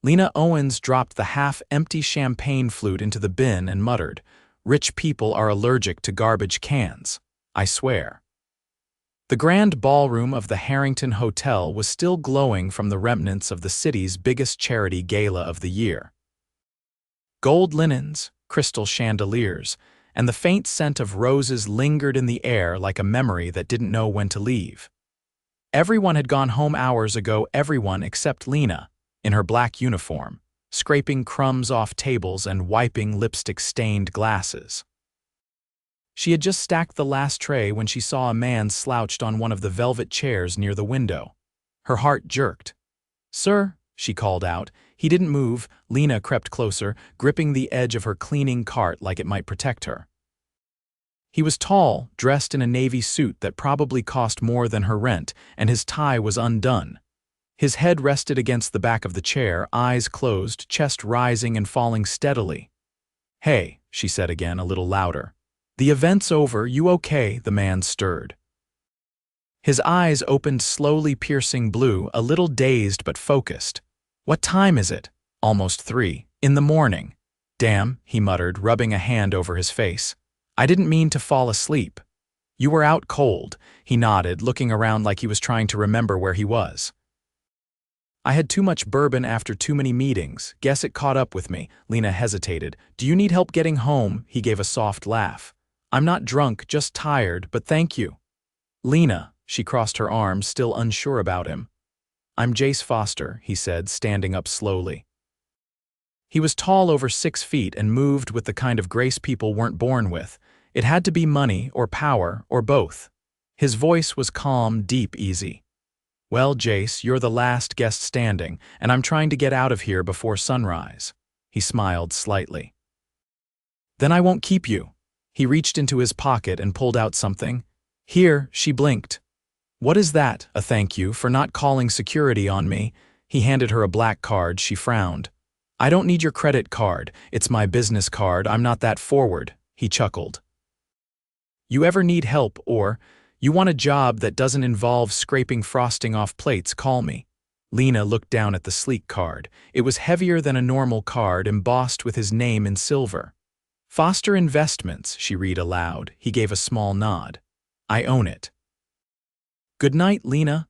Lena Owens dropped the half-empty champagne flute into the bin and muttered, "Rich people are allergic to garbage cans, I swear." The grand ballroom of the Harrington Hotel was still glowing from the remnants of the city's biggest charity gala of the year. Gold linens, crystal chandeliers, and the faint scent of roses lingered in the air like a memory that didn't know when to leave. Everyone had gone home hours ago, everyone except Lena, in her black uniform, scraping crumbs off tables and wiping lipstick-stained glasses. She had just stacked the last tray when she saw a man slouched on one of the velvet chairs near the window. Her heart jerked. "Sir," she called out. He didn't move. Lena crept closer, gripping the edge of her cleaning cart like it might protect her. He was tall, dressed in a navy suit that probably cost more than her rent, and his tie was undone. His head rested against the back of the chair, eyes closed, chest rising and falling steadily. "Hey," she said again, a little louder. "The event's over, you okay?" The man stirred. His eyes opened slowly, piercing blue, a little dazed but focused. "What time is it?" "Almost 3 in the morning." "Damn," he muttered, rubbing a hand over his face. "I didn't mean to fall asleep." "You were out cold." He nodded, looking around like he was trying to remember where he was. "I had too much bourbon after too many meetings. Guess it caught up with me." Lena hesitated. "Do you need help getting home?" He gave a soft laugh. "I'm not drunk, just tired, but thank you." "Lena," she crossed her arms, still unsure about him. "I'm Jace Foster," he said, standing up slowly. He was tall, over 6 feet, and moved with the kind of grace people weren't born with. It had to be money or power or both. His voice was calm, deep, easy. "Well, Jace, you're the last guest standing, and I'm trying to get out of here before sunrise." He smiled slightly. "Then I won't keep you." He reached into his pocket and pulled out something. "Here," she blinked. "What is that?" "A thank you for not calling security on me." He handed her a black card. She frowned. "I don't need your credit card. It's my business card. I'm not that forward." He chuckled. "You ever need help or you want a job that doesn't involve scraping frosting off plates, call me." Lena looked down at the sleek card. It was heavier than a normal card, embossed with his name in silver. "Foster Investments," she read aloud. He gave a small nod. "I own it." "Good night, Lena."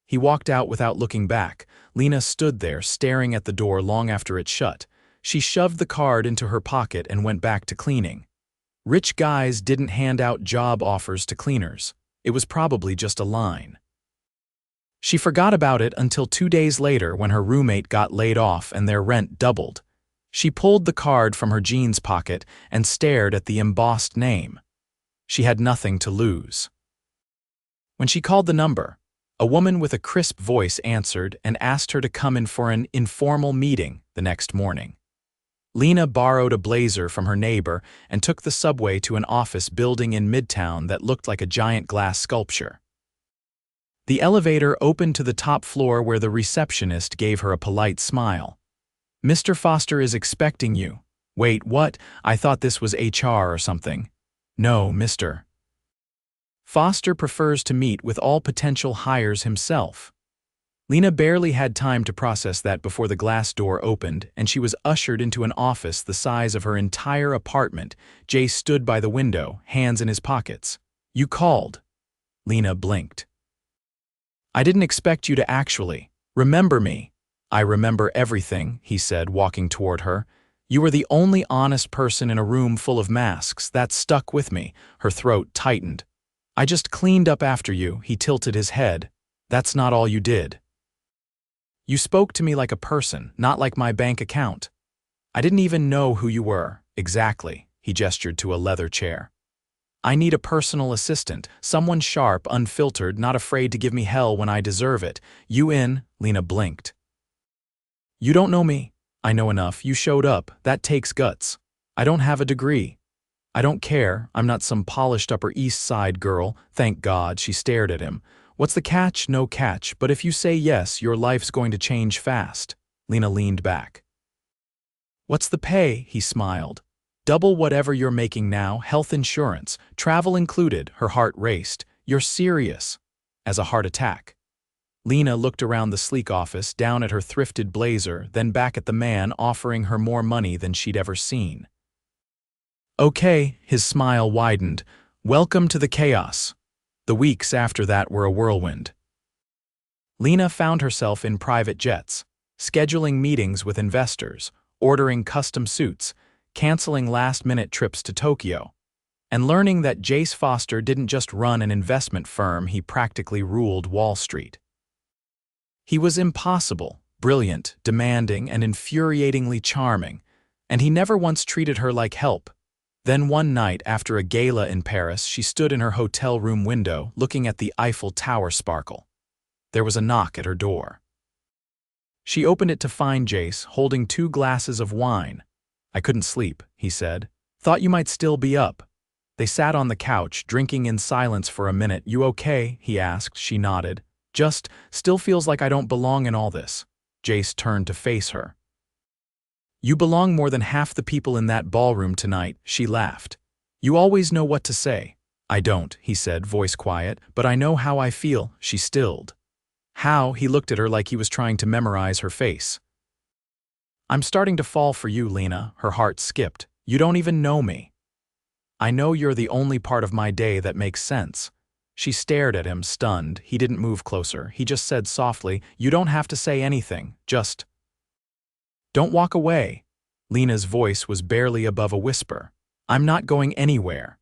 He walked out without looking back. Lena stood there, staring at the door long after it shut. She shoved the card into her pocket and went back to cleaning. Rich guys didn't hand out job offers to cleaners. It was probably just a line. She forgot about it until 2 days later when her roommate got laid off and their rent doubled. She pulled the card from her jeans pocket and stared at the embossed name. She had nothing to lose. When she called the number, a woman with a crisp voice answered and asked her to come in for an informal meeting the next morning. Lena borrowed a blazer from her neighbor and took the subway to an office building in Midtown that looked like a giant glass sculpture. The elevator opened to the top floor where the receptionist gave her a polite smile. "Mr. Foster is expecting you." "Wait, what? I thought this was HR or something." "No, Mr. Foster prefers to meet with all potential hires himself." Lena barely had time to process that before the glass door opened and she was ushered into an office the size of her entire apartment. Jace stood by the window, hands in his pockets. "You called." Lena blinked. "I didn't expect you to actually remember me." "I remember everything," he said, walking toward her. "You were the only honest person in a room full of masks. That stuck with me." Her throat tightened. "I just cleaned up after you." He tilted his head. "That's not all you did. You spoke to me like a person, not like my bank account. I didn't even know who you were." "Exactly." He gestured to a leather chair. "I need a personal assistant, someone sharp, unfiltered, not afraid to give me hell when I deserve it." "You in?" Lena blinked. "You don't know me." "I know enough. You showed up. That takes guts." "I don't have a degree." "I don't care. I'm not some polished Upper East Side girl. Thank God." She stared at him. "What's the catch?" "No catch, but if you say yes, your life's going to change fast." Lena leaned back. "What's the pay?" He smiled. "Double whatever you're making now, health insurance, travel included." Her heart raced. "You're serious?" "As a heart attack." Lena looked around the sleek office, down at her thrifted blazer, then back at the man offering her more money than she'd ever seen. Okay, his smile widened. Welcome to the chaos. The weeks after that were a whirlwind. Lena found herself in private jets, scheduling meetings with investors, ordering custom suits, canceling last-minute trips to Tokyo, and learning that Jace Foster didn't just run an investment firm, he practically ruled Wall Street. He was impossible, brilliant, demanding, and infuriatingly charming, and he never once treated her like help. Then one night, after a gala in Paris, she stood in her hotel room window, looking at the Eiffel Tower sparkle. There was a knock at her door. She opened it to find Jace holding 2 glasses of wine. "I couldn't sleep," he said. "Thought you might still be up." They sat on the couch, drinking in silence for a minute. "You okay?" he asked. She nodded. "Just, still feels like I don't belong in all this." Jace turned to face her. "You belong more than half the people in that ballroom tonight," she laughed. "You always know what to say." "I don't," he said, voice quiet, "but I know how I feel." She stilled. "How?" He looked at her like he was trying to memorize her face. "I'm starting to fall for you, Lena." Her heart skipped. "You don't even know me." "I know you're the only part of my day that makes sense." She stared at him, stunned. He didn't move closer. He just said softly, "You don't have to say anything. Just don't walk away." Lena's voice was barely above a whisper. "I'm not going anywhere."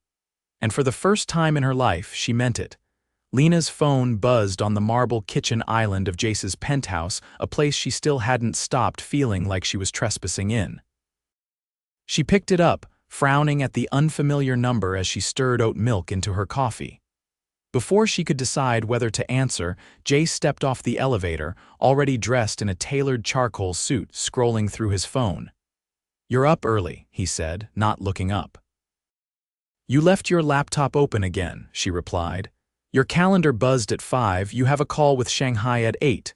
And for the first time in her life, she meant it. Lena's phone buzzed on the marble kitchen island of Jace's penthouse, a place she still hadn't stopped feeling like she was trespassing in. She picked it up, frowning at the unfamiliar number as she stirred oat milk into her coffee. Before she could decide whether to answer, Jace stepped off the elevator, already dressed in a tailored charcoal suit, scrolling through his phone. "You're up early," he said, not looking up. "You left your laptop open again," she replied. "Your calendar buzzed at 5, you have a call with Shanghai at 8.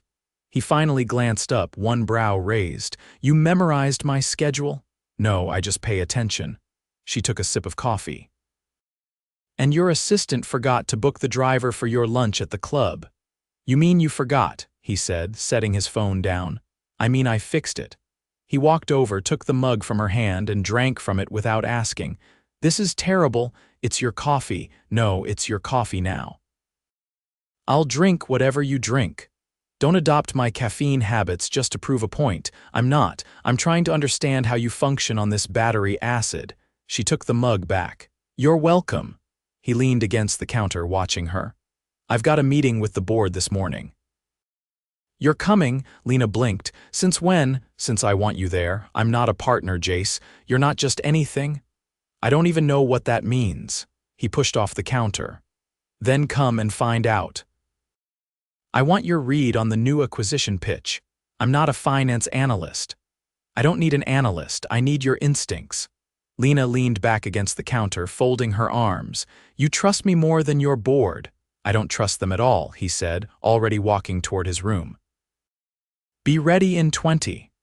He finally glanced up, one brow raised. "You memorized my schedule?" "No, I just pay attention." She took a sip of coffee. "And your assistant forgot to book the driver for your lunch at the club." "You mean you forgot?" he said, setting his phone down. "I mean I fixed it." He walked over, took the mug from her hand, and drank from it without asking. "This is terrible. It's your coffee." "No, it's your coffee now." "I'll drink whatever you drink. Don't adopt my caffeine habits just to prove a point. I'm not. I'm trying to understand how you function on this battery acid." She took the mug back. "You're welcome." He leaned against the counter, watching her. "I've got a meeting with the board this morning." "You're coming?" Lena blinked. "Since when?" "Since I want you there. I'm not a partner, Jace. You're not just anything." "I don't even know what that means." He pushed off the counter. "Then come and find out." "I want your read on the new acquisition pitch. I'm not a finance analyst." "I don't need an analyst. I need your instincts." Lena leaned back against the counter, folding her arms. "You trust me more than your board." "I don't trust them at all," he said, already walking toward his room. "Be ready in 20.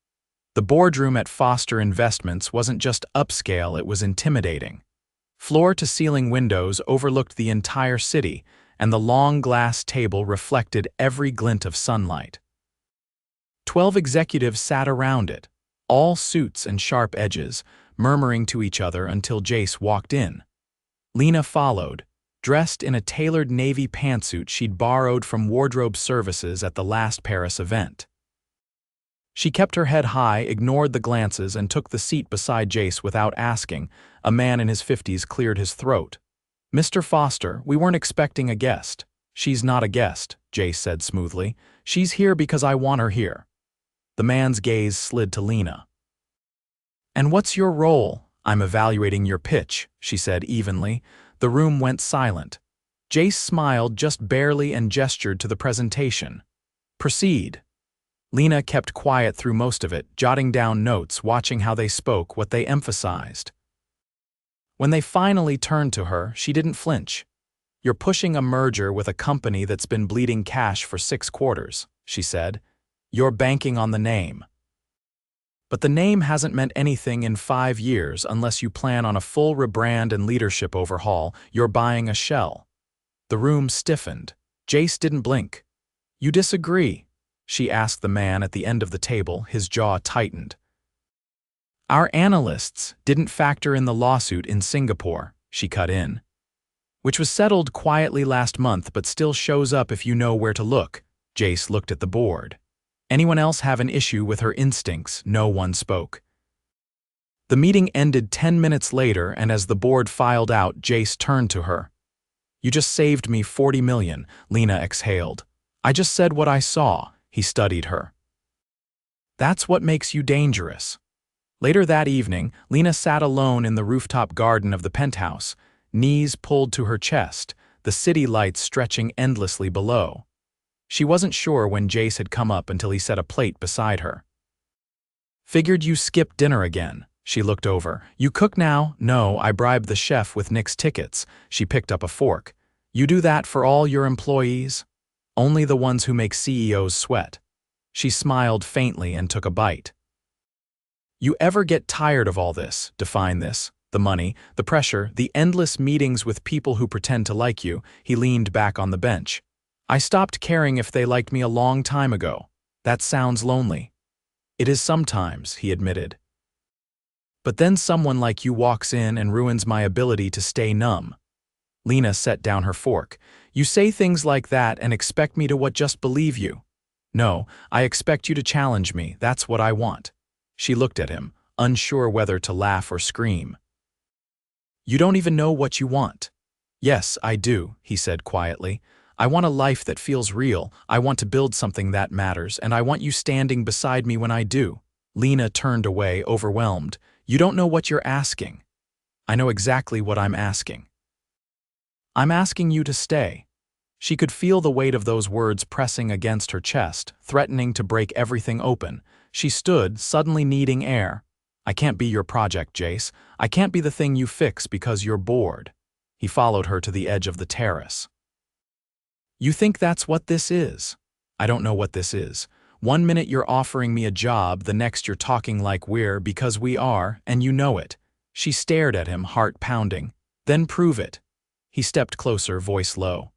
The boardroom at Foster Investments wasn't just upscale, it was intimidating. Floor-to-ceiling windows overlooked the entire city, and the long glass table reflected every glint of sunlight. 12 executives sat around it, all suits and sharp edges, murmuring to each other until Jace walked in. Lena followed, dressed in a tailored navy pantsuit she'd borrowed from wardrobe services at the last Paris event. She kept her head high, ignored the glances, and took the seat beside Jace without asking. A man in his 50s cleared his throat. "Mr. Foster, we weren't expecting a guest." "She's not a guest," Jace said smoothly. "She's here because I want her here." The man's gaze slid to Lena. "And what's your role?" "I'm evaluating your pitch," she said evenly. The room went silent. Jace smiled just barely and gestured to the presentation. "Proceed." Lena kept quiet through most of it, jotting down notes, watching how they spoke, what they emphasized. When they finally turned to her, she didn't flinch. "You're pushing a merger with a company that's been bleeding cash for 6 quarters, she said. "You're banking on the name. But the name hasn't meant anything in 5 years unless you plan on a full rebrand and leadership overhaul. You're buying a shell." The room stiffened. Jace didn't blink. You disagree? She asked the man at the end of the table, his jaw tightened. Our analysts didn't factor in the lawsuit in Singapore, she cut in, which was settled quietly last month but still shows up if you know where to look. Jace looked at the board. Anyone else have an issue with her instincts? No one spoke. The meeting ended 10 minutes later, and as the board filed out, Jace turned to her. You just saved me $40 million, Lena exhaled. I just said what I saw. He studied her. That's what makes you dangerous. Later that evening, Lena sat alone in the rooftop garden of the penthouse, knees pulled to her chest, the city lights stretching endlessly below. She wasn't sure when Jace had come up until he set a plate beside her. Figured you skipped dinner again. She looked over. You cook now? No, I bribed the chef with Nick's tickets. She picked up a fork. You do that for all your employees? Only the ones who make CEOs sweat. She smiled faintly and took a bite. You ever get tired of all this? Define this. The money, the pressure, the endless meetings with people who pretend to like you. He leaned back on the bench. I stopped caring if they liked me a long time ago. That sounds lonely. It is sometimes, he admitted. But then someone like you walks in and ruins my ability to stay numb. Lena set down her fork. You say things like that and expect me to just believe you. No, I expect you to challenge me. That's what I want. She looked at him, unsure whether to laugh or scream. You don't even know what you want. Yes, I do, he said quietly. I want a life that feels real. I want to build something that matters, and I want you standing beside me when I do. Lena turned away, overwhelmed. You don't know what you're asking. I know exactly what I'm asking. I'm asking you to stay. She could feel the weight of those words pressing against her chest, threatening to break everything open. She stood, suddenly needing air. I can't be your project, Jace. I can't be the thing you fix because you're bored. He followed her to the edge of the terrace. You think that's what this is? I don't know what this is. One minute you're offering me a job, the next you're talking like because we are, and you know it. She stared at him, heart pounding. Then prove it. He stepped closer, voice low.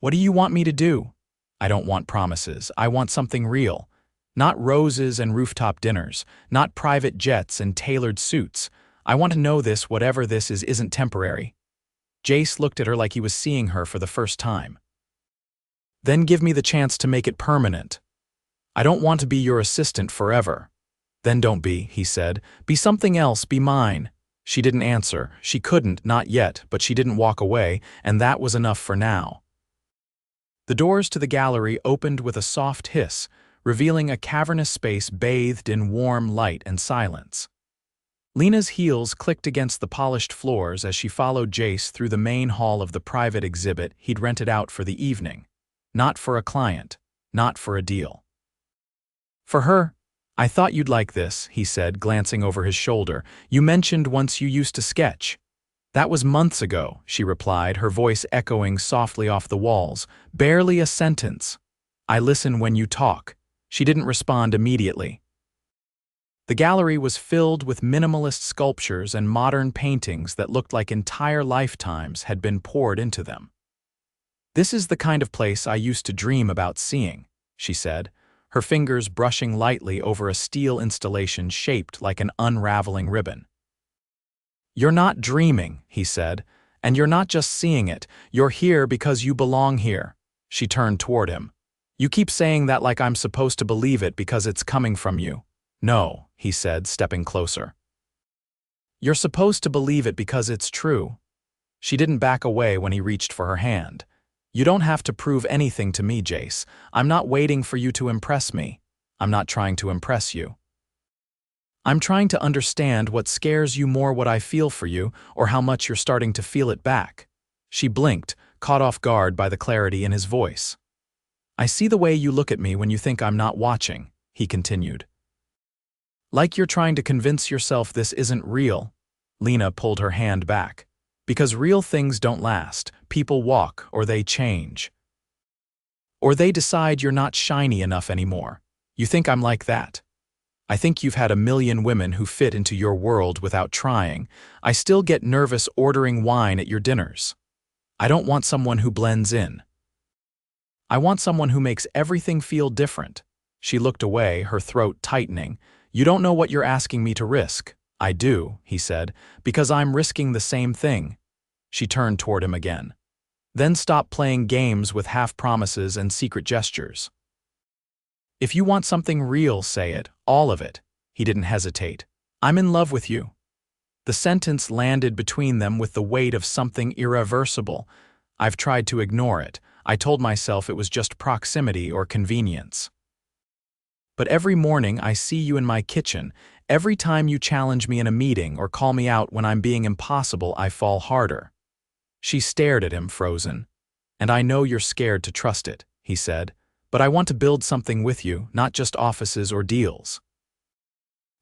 What do you want me to do? I don't want promises. I want something real. Not roses and rooftop dinners, not private jets and tailored suits. I want to know this, whatever this is, isn't temporary. Jace looked at her like he was seeing her for the first time. Then give me the chance to make it permanent. I don't want to be your assistant forever. Then don't be, he said. Be something else, be mine. She didn't answer. She couldn't, not yet, but she didn't walk away, and that was enough for now. The doors to the gallery opened with a soft hiss, revealing a cavernous space bathed in warm light and silence. Lena's heels clicked against the polished floors as she followed Jace through the main hall of the private exhibit he'd rented out for the evening. Not for a client, not for a deal. For her, I thought you'd like this, he said, glancing over his shoulder. You mentioned once you used to sketch. That was months ago, she replied, her voice echoing softly off the walls. Barely a sentence. I listen when you talk. She didn't respond immediately. The gallery was filled with minimalist sculptures and modern paintings that looked like entire lifetimes had been poured into them. This is the kind of place I used to dream about seeing, she said, her fingers brushing lightly over a steel installation shaped like an unraveling ribbon. You're not dreaming, he said, and you're not just seeing it. You're here because you belong here. She turned toward him. You keep saying that like I'm supposed to believe it because it's coming from you. No, he said, stepping closer. You're supposed to believe it because it's true. She didn't back away when he reached for her hand. You don't have to prove anything to me, Jace. I'm not waiting for you to impress me. I'm not trying to impress you. I'm trying to understand what scares you more, what I feel for you, or how much you're starting to feel it back. She blinked, caught off guard by the clarity in his voice. I see the way you look at me when you think I'm not watching, he continued. Like you're trying to convince yourself this isn't real. Lena pulled her hand back. Because real things don't last. People walk, or they change. Or they decide you're not shiny enough anymore. You think I'm like that? I think you've had a million women who fit into your world without trying. I still get nervous ordering wine at your dinners. I don't want someone who blends in. I want someone who makes everything feel different. She looked away, her throat tightening. You don't know what you're asking me to risk. I do, he said, because I'm risking the same thing. She turned toward him again. Then stop playing games with half-promises and secret gestures. If you want something real, say it, all of it. He didn't hesitate. I'm in love with you. The sentence landed between them with the weight of something irreversible. I've tried to ignore it. I told myself it was just proximity or convenience. But every morning I see you in my kitchen. Every time you challenge me in a meeting or call me out when I'm being impossible, I fall harder. She stared at him, frozen. And I know you're scared to trust it, he said. But I want to build something with you, not just offices or deals.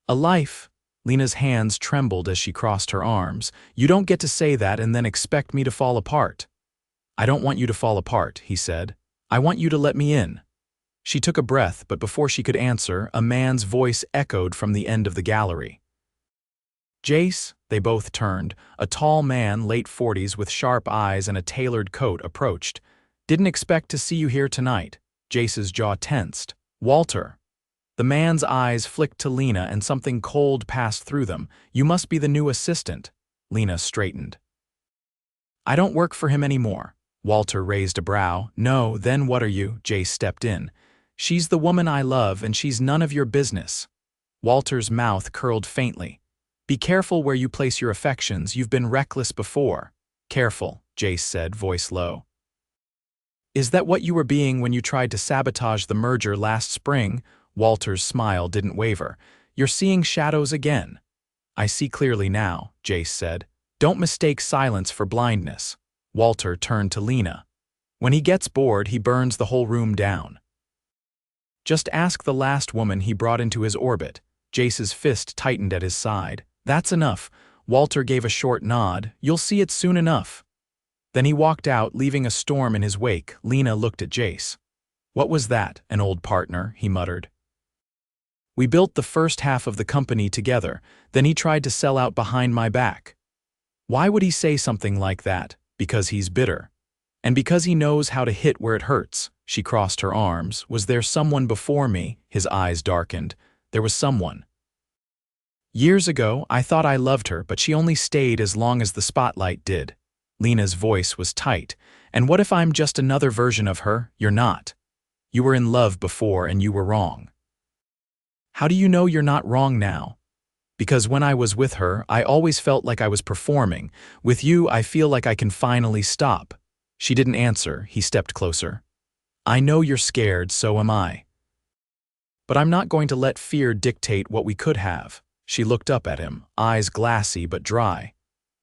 A life. Lena's hands trembled as she crossed her arms. You don't get to say that and then expect me to fall apart. I don't want you to fall apart, he said. I want you to let me in. She took a breath, but before she could answer, a man's voice echoed from the end of the gallery. Jace, they both turned. A tall man, late 40s, with sharp eyes and a tailored coat, approached. Didn't expect to see you here tonight. Jace's jaw tensed. Walter. The man's eyes flicked to Lena and something cold passed through them. You must be the new assistant. Lena straightened. I don't work for him anymore. Walter raised a brow. No, then what are you? Jace stepped in. She's the woman I love and she's none of your business. Walter's mouth curled faintly. Be careful where you place your affections. You've been reckless before. Careful, Jace said, voice low. Is that what you were being when you tried to sabotage the merger last spring? Walter's smile didn't waver. You're seeing shadows again. I see clearly now, Jace said. Don't mistake silence for blindness. Walter turned to Lena. When he gets bored, he burns the whole room down. Just ask the last woman he brought into his orbit. Jace's fist tightened at his side. That's enough. Walter gave a short nod. You'll see it soon enough. Then he walked out, leaving a storm in his wake. Lena looked at Jace. What was that, an old partner? He muttered. We built the first half of the company together. Then he tried to sell out behind my back. Why would he say something like that? Because he's bitter. And because he knows how to hit where it hurts. She crossed her arms. Was there someone before me? His eyes darkened. There was someone. Years ago, I thought I loved her, but she only stayed as long as the spotlight did. Lena's voice was tight. And what if I'm just another version of her? You're not. You were in love before and you were wrong. How do you know you're not wrong now? Because when I was with her, I always felt like I was performing. With you, I feel like I can finally stop. She didn't answer. He stepped closer. I know you're scared, so am I. But I'm not going to let fear dictate what we could have. She looked up at him, eyes glassy but dry.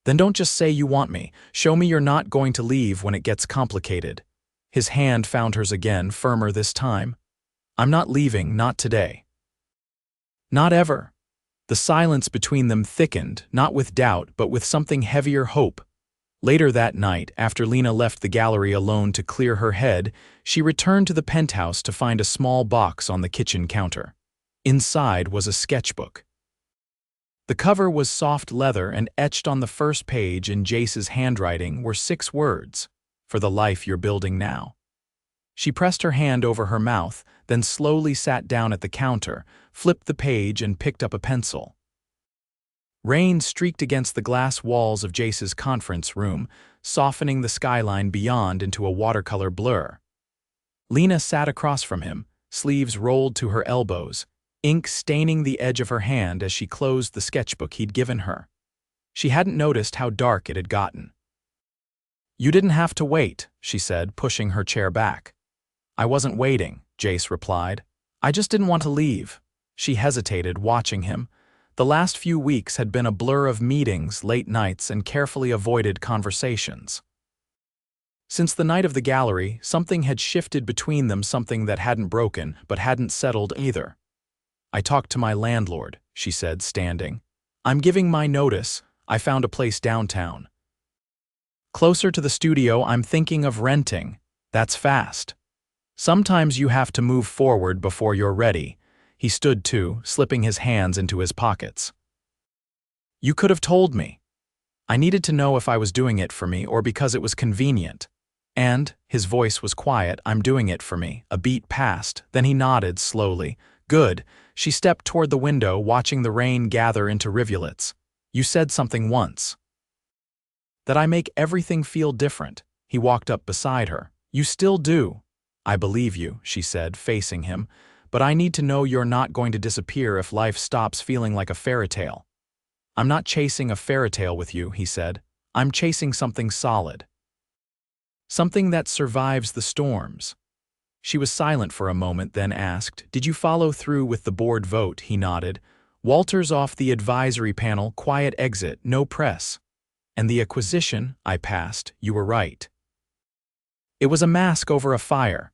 Then don't just say you want me. Show me you're not going to leave when it gets complicated. His hand found hers again, firmer this time. I'm not leaving, not today. Not ever. The silence between them thickened, not with doubt, but with something heavier, hope. Later that night, after Lena left the gallery alone to clear her head, she returned to the penthouse to find a small box on the kitchen counter. Inside was a sketchbook. The cover was soft leather, and etched on the first page in Jace's handwriting were 6 words, for the life you're building now. She pressed her hand over her mouth, then slowly sat down at the counter, flipped the page and picked up a pencil. Rain streaked against the glass walls of Jace's conference room, softening the skyline beyond into a watercolor blur. Lena sat across from him, sleeves rolled to her elbows, ink staining the edge of her hand as she closed the sketchbook he'd given her. She hadn't noticed how dark it had gotten. You didn't have to wait, she said, pushing her chair back. I wasn't waiting, Jace replied. I just didn't want to leave. She hesitated, watching him. The last few weeks had been a blur of meetings, late nights, and carefully avoided conversations. Since the night of the gallery, something had shifted between them, something that hadn't broken, but hadn't settled either. I talked to my landlord, she said, standing. I'm giving my notice. I found a place downtown. Closer to the studio, I'm thinking of renting. That's fast. Sometimes you have to move forward before you're ready. He stood too, slipping his hands into his pockets. You could have told me. I needed to know if I was doing it for me or because it was convenient. And, his voice was quiet, I'm doing it for me. A beat passed, then he nodded slowly. Good. She stepped toward the window, watching the rain gather into rivulets. You said something once. That I make everything feel different. He walked up beside her. You still do. I believe you, she said, facing him, but I need to know you're not going to disappear if life stops feeling like a fairy tale. I'm not chasing a fairy tale with you, he said. I'm chasing something solid. Something that survives the storms. She was silent for a moment, then asked, Did you follow through with the board vote? He nodded. Walter's off the advisory panel, quiet exit, no press. And the acquisition, I passed, you were right. It was a mask over a fire.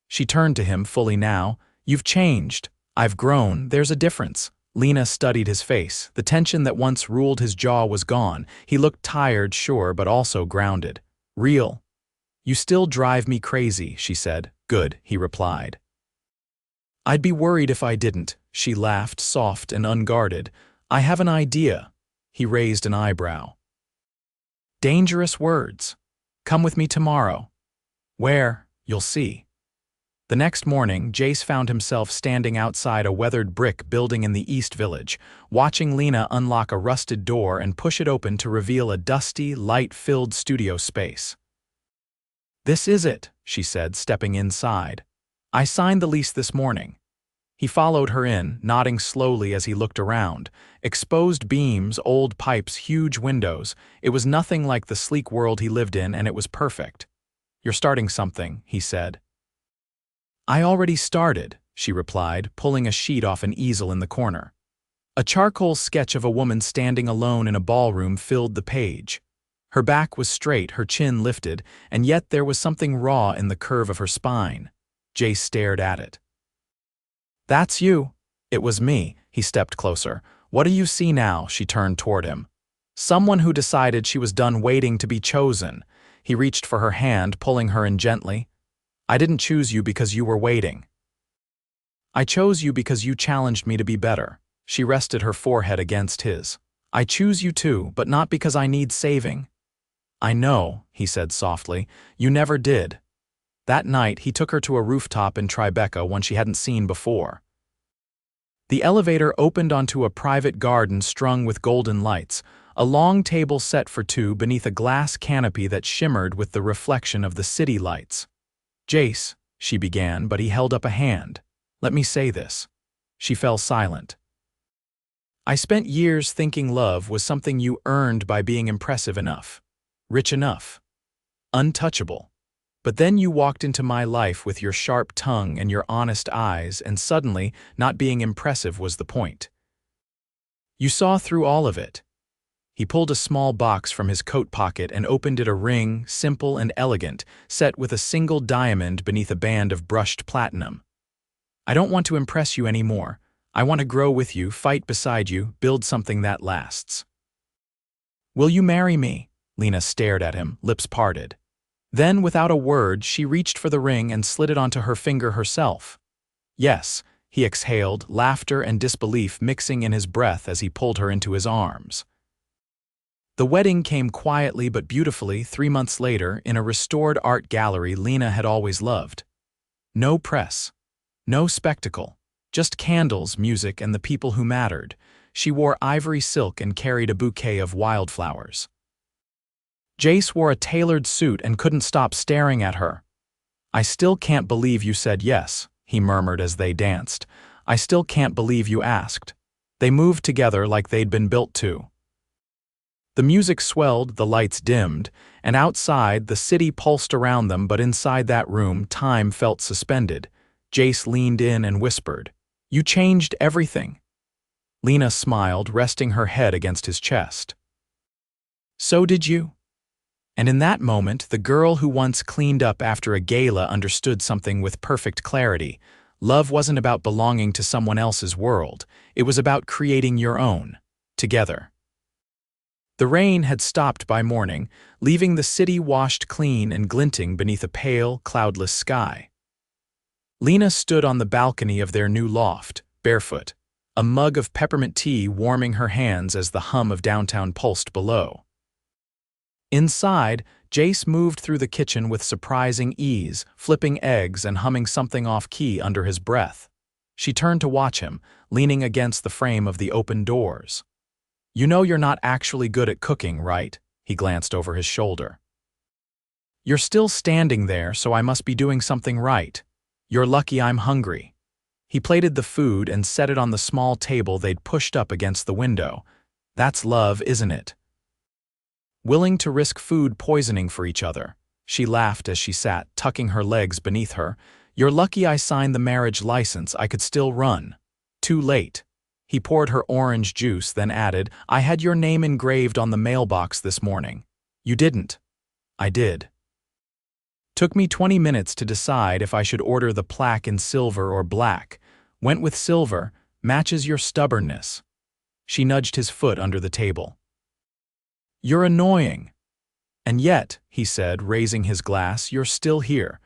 She turned to him fully now. You've changed. I've grown. There's a difference. Lena studied his face. The tension that once ruled his jaw was gone. He looked tired, sure, but also grounded. Real. You still drive me crazy, she said. Good, he replied. I'd be worried if I didn't. She laughed, soft and unguarded. I have an idea. He raised an eyebrow. Dangerous words. Come with me tomorrow. Where? You'll see. The next morning, Jace found himself standing outside a weathered brick building in the East Village, watching Lena unlock a rusted door and push it open to reveal a dusty, light-filled studio space. This is it, she said, stepping inside. I signed the lease this morning. He followed her in, nodding slowly as he looked around. Exposed beams, old pipes, huge windows. It was nothing like the sleek world he lived in, and it was perfect. You're starting something, he said. I already started, she replied, pulling a sheet off an easel in the corner. A charcoal sketch of a woman standing alone in a ballroom filled the page. Her back was straight, her chin lifted, and yet there was something raw in the curve of her spine. Jace stared at it. That's you. It was me. He stepped closer. What do you see now? She turned toward him. Someone who decided she was done waiting to be chosen. He reached for her hand, pulling her in gently. I didn't choose you because you were waiting. I chose you because you challenged me to be better. She rested her forehead against his. I choose you too, but not because I need saving. I know, he said softly. You never did. That night, he took her to a rooftop in Tribeca, one she hadn't seen before. The elevator opened onto a private garden strung with golden lights, a long table set for two beneath a glass canopy that shimmered with the reflection of the city lights. Jace, she began, but he held up a hand. Let me say this. She fell silent. I spent years thinking love was something you earned by being impressive enough, rich enough, untouchable. But then you walked into my life with your sharp tongue and your honest eyes, and suddenly, not being impressive was the point. You saw through all of it. He pulled a small box from his coat pocket and opened it, a ring, simple and elegant, set with a single diamond beneath a band of brushed platinum. I don't want to impress you anymore. I want to grow with you, fight beside you, build something that lasts. Will you marry me? Lena stared at him, lips parted. Then, without a word, she reached for the ring and slid it onto her finger herself. Yes, he exhaled, laughter and disbelief mixing in his breath as he pulled her into his arms. The wedding came quietly but beautifully 3 months later in a restored art gallery Lena had always loved. No press, no spectacle, just candles, music, and the people who mattered. She wore ivory silk and carried a bouquet of wildflowers. Jace wore a tailored suit and couldn't stop staring at her. I still can't believe you said yes, he murmured as they danced. I still can't believe you asked. They moved together like they'd been built to. The music swelled, the lights dimmed, and outside the city pulsed around them, but inside that room time felt suspended. Jace leaned in and whispered, You changed everything. Lena smiled, resting her head against his chest. So did you. And in that moment, the girl who once cleaned up after a gala understood something with perfect clarity. Love wasn't about belonging to someone else's world. It was about creating your own, together. The rain had stopped by morning, leaving the city washed clean and glinting beneath a pale, cloudless sky. Lena stood on the balcony of their new loft, barefoot, a mug of peppermint tea warming her hands as the hum of downtown pulsed below. Inside, Jace moved through the kitchen with surprising ease, flipping eggs and humming something off-key under his breath. She turned to watch him, leaning against the frame of the open doors. "You know you're not actually good at cooking, right?" He glanced over his shoulder. "You're still standing there, so I must be doing something right. You're lucky I'm hungry." He plated the food and set it on the small table they'd pushed up against the window. "That's love, isn't it? Willing to risk food poisoning for each other." She laughed as she sat, tucking her legs beneath her. "You're lucky I signed the marriage license. I could still run." "Too late." He poured her orange juice, then added, "I had your name engraved on the mailbox this morning." "You didn't." "I did. Took me 20 minutes to decide if I should order the plaque in silver or black. Went with silver, matches your stubbornness." She nudged his foot under the table. "You're annoying." "And yet," he said, raising his glass, "you're still here."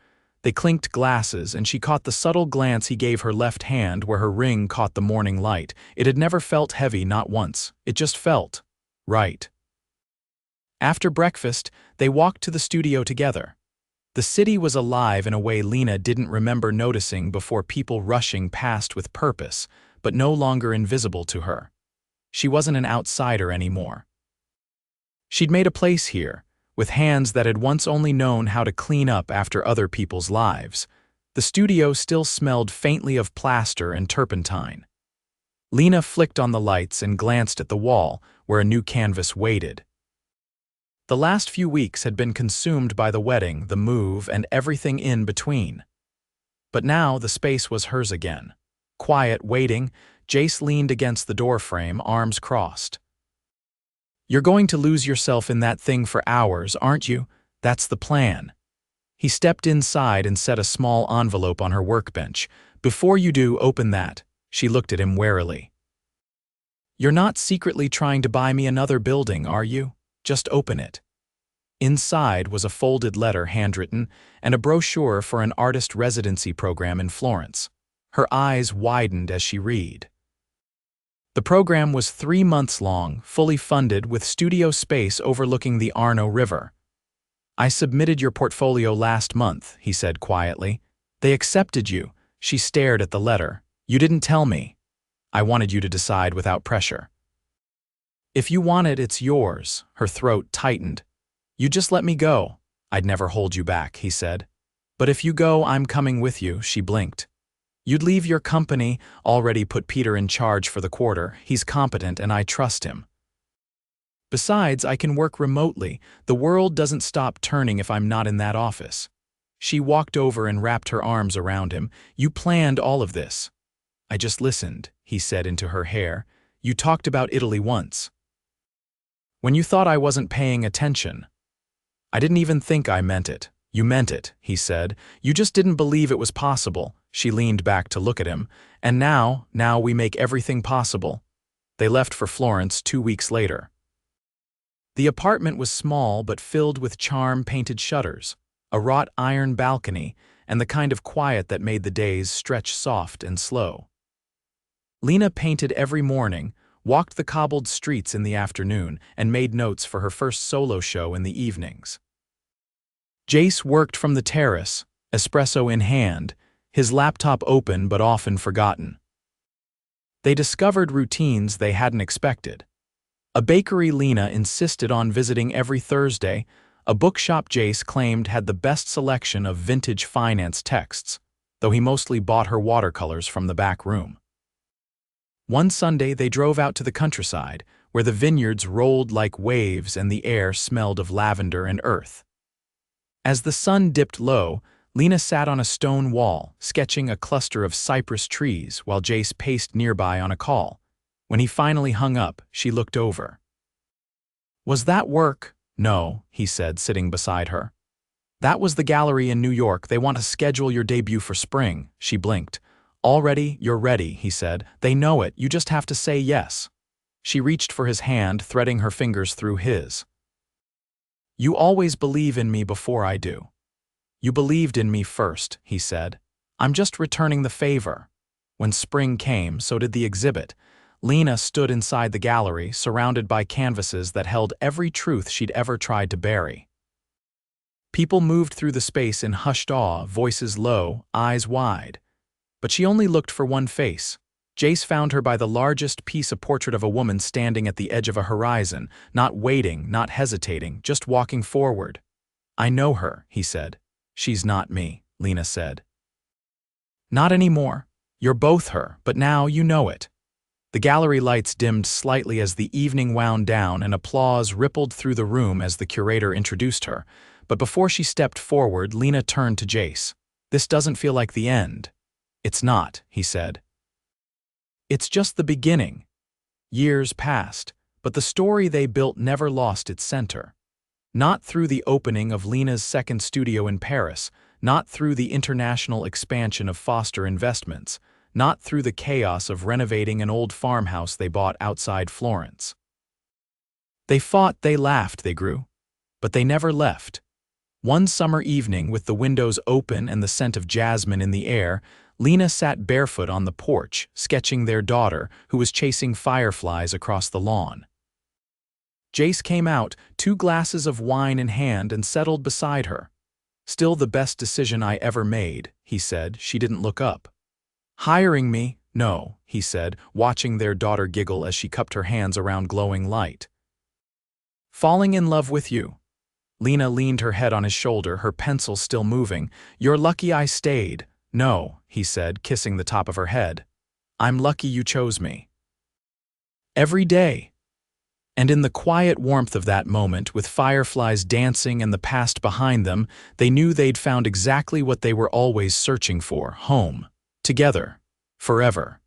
They clinked glasses, and she caught the subtle glance he gave her left hand where her ring caught the morning light. It had never felt heavy, not once. It just felt right. After breakfast, they walked to the studio together. The city was alive in a way Lena didn't remember noticing before, people rushing past with purpose, but no longer invisible to her. She wasn't an outsider anymore. She'd made a place here, with hands that had once only known how to clean up after other people's lives. The studio still smelled faintly of plaster and turpentine. Lena flicked on the lights and glanced at the wall, where a new canvas waited. The last few weeks had been consumed by the wedding, the move, and everything in between. But now the space was hers again. Quiet, waiting, Jace leaned against the doorframe, arms crossed. "You're going to lose yourself in that thing for hours, aren't you? That's the plan." He stepped inside and set a small envelope on her workbench. "Before you do, open that." She looked at him warily. "You're not secretly trying to buy me another building, are you? Just open it." Inside was a folded letter, handwritten, and a brochure for an artist residency program in Florence. Her eyes widened as she read. The program was 3 months long, fully funded, with studio space overlooking the Arno River. "I submitted your portfolio last month," he said quietly. "They accepted you." She stared at the letter. "You didn't tell me. I wanted you to decide without pressure." "If you want it, it's yours." Her throat tightened. "You just let me go." "I'd never hold you back," he said. "But if you go, I'm coming with you." She blinked. "You'd leave your company." "Already put Peter in charge for the quarter. He's competent and I trust him. Besides, I can work remotely. The world doesn't stop turning if I'm not in that office." She walked over and wrapped her arms around him. "You planned all of this." "I just listened," he said into her hair. "You talked about Italy once. When you thought I wasn't paying attention. I didn't even think I meant it." "You meant it," he said. "You just didn't believe it was possible." She leaned back to look at him. "And now we make everything possible." They left for Florence 2 weeks later. The apartment was small but filled with charm-painted shutters, a wrought iron balcony, and the kind of quiet that made the days stretch soft and slow. Lena painted every morning, walked the cobbled streets in the afternoon, and made notes for her first solo show in the evenings. Jace worked from the terrace, espresso in hand, his laptop open but often forgotten. They discovered routines they hadn't expected. A bakery Lena insisted on visiting every Thursday, a bookshop Jace claimed had the best selection of vintage finance texts, though he mostly bought her watercolors from the back room. One Sunday they drove out to the countryside, where the vineyards rolled like waves and the air smelled of lavender and earth. As the sun dipped low, Lena sat on a stone wall, sketching a cluster of cypress trees while Jace paced nearby on a call. When he finally hung up, she looked over. "Was that work?" "No," he said, sitting beside her. "That was the gallery in New York. They want to schedule your debut for spring." She blinked. "Already, you're ready," he said. "They know it. You just have to say yes." She reached for his hand, threading her fingers through his. "You always believe in me before I do." "You believed in me first," he said. "I'm just returning the favor." When spring came, so did the exhibit. Lena stood inside the gallery, surrounded by canvases that held every truth she'd ever tried to bury. People moved through the space in hushed awe, voices low, eyes wide. But she only looked for one face. Jace found her by the largest piece, a portrait of a woman standing at the edge of a horizon, not waiting, not hesitating, just walking forward. "I know her," he said. "She's not me," Lena said. "Not anymore. You're both her, but now you know it." The gallery lights dimmed slightly as the evening wound down, and applause rippled through the room as the curator introduced her. But before she stepped forward, Lena turned to Jace. "This doesn't feel like the end." "It's not," he said. "It's just the beginning." Years passed, but the story they built never lost its center. Not through the opening of Lena's second studio in Paris, not through the international expansion of Foster Investments, not through the chaos of renovating an old farmhouse they bought outside Florence. They fought, they laughed, they grew. But they never left. One summer evening, with the windows open and the scent of jasmine in the air, Lena sat barefoot on the porch, sketching their daughter, who was chasing fireflies across the lawn. Jace came out, 2 glasses of wine in hand, and settled beside her. "Still the best decision I ever made," he said. She didn't look up. "Hiring me? No," he said, watching their daughter giggle as she cupped her hands around glowing light. "Falling in love with you." Lena leaned her head on his shoulder, her pencil still moving. "You're lucky I stayed." "No," he said, kissing the top of her head. "I'm lucky you chose me." Every day. And in the quiet warmth of that moment, with fireflies dancing and the past behind them, they knew they'd found exactly what they were always searching for: home. Together. Forever.